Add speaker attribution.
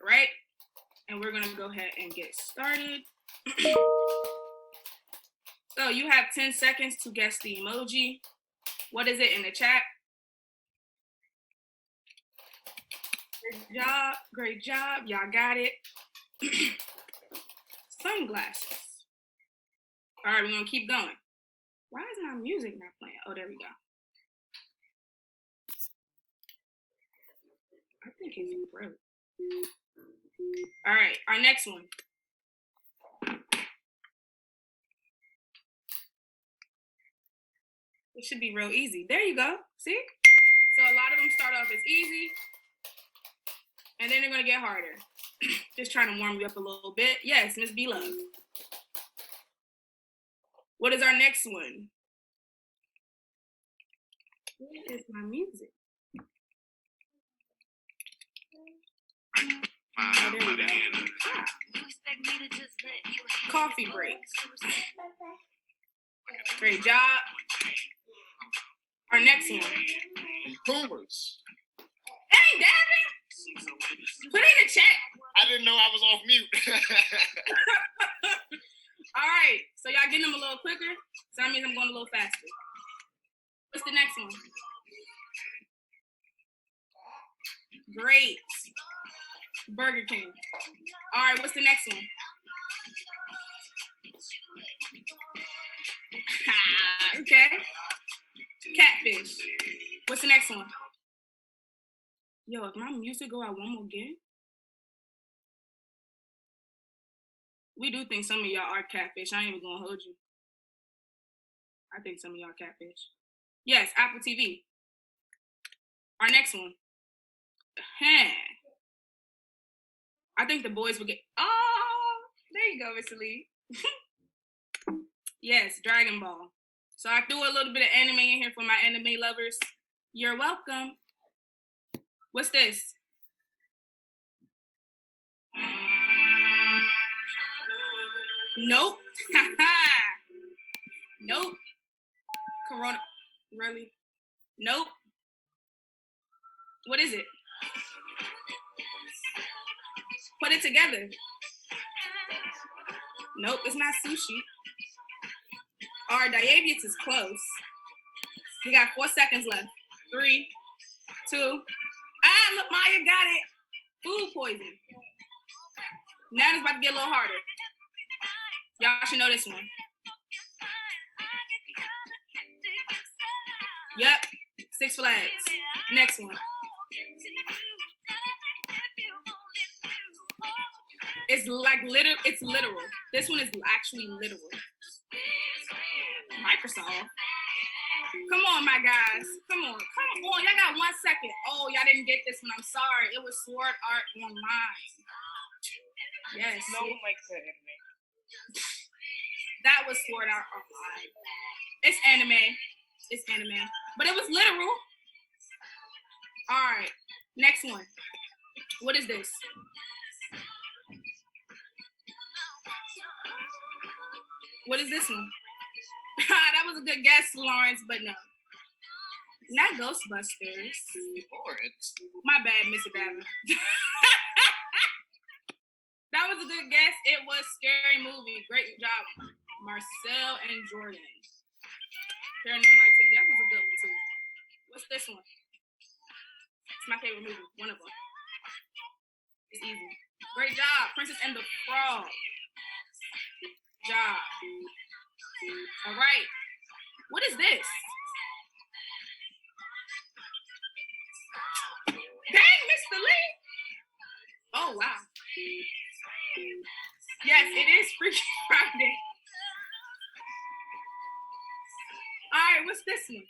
Speaker 1: Right? And we're going to go ahead and get started. So you have 10 seconds to guess the emoji. What is it in the chat? Great job. Great job. Y'all got it. Sunglasses. All right, we're going to keep going. Why is my music not playing? Oh, there we go. I think it's broke. All right, our next one. It should be real easy. There you go. See? So a lot of them start off as easy, and then they're going to get harder. Just trying to warm you up a little bit. Yes, Miss B Love. What is our next one? Where is my music? Oh, there we go. Ah. Coffee breaks. Great job. Our next one.
Speaker 2: Boomers.
Speaker 1: Hey, Gavin! Put it in the chat.
Speaker 2: I didn't know I was off mute.
Speaker 1: All right, so y'all getting them a little quicker, so that means I'm going a little faster. What's the next one? Great. Burger King. All right, what's the next one? Okay. Catfish. What's the next one? Yo, if my music go out one more again, we do think some of y'all are catfish. I ain't even gonna hold you. I think some of y'all catfish. Yes, Apple TV. Our next one. I think the boys will get. Oh, there you go, Mr. Lee. Yes, Dragon Ball. So I threw a little bit of anime in here for my anime lovers. You're welcome. What's this? Nope. Nope. Corona. Really? Nope. What is it? Put it together. Nope, it's not sushi. Our diabetes is close. We got 4 seconds left. 3, 2. Look, Maya got it. Food poison. Now it's about to get a little harder. Y'all should know this one. Yep. 6 Flags. Next one. It's like it's literal. This one is actually literal. Microsoft. Come on, my guys. Come on. Y'all got 1 second. Oh, y'all didn't get this one. I'm sorry. It was Sword Art Online. Yes.
Speaker 3: No one likes that anime.
Speaker 1: That was Sword Art Online. It's anime. It's anime. But it was literal. All right. Next one. What is this? What is this one? That was a good guess, Lawrence, but no. Not Ghostbusters.
Speaker 2: Lawrence.
Speaker 1: My bad, Mr. Gavin. That was a good guess. It was Scary Movie. Great job, Marcel and Jordan. Paranormal Activity. That was a good one, too. What's this one? It's my favorite movie. One of them. It's easy. Great job. Princess and the Frog. Job. All right. What is this? Dang, Mr. Lee. Oh, wow. Yes, it is Freaky Friday. All right, what's this one?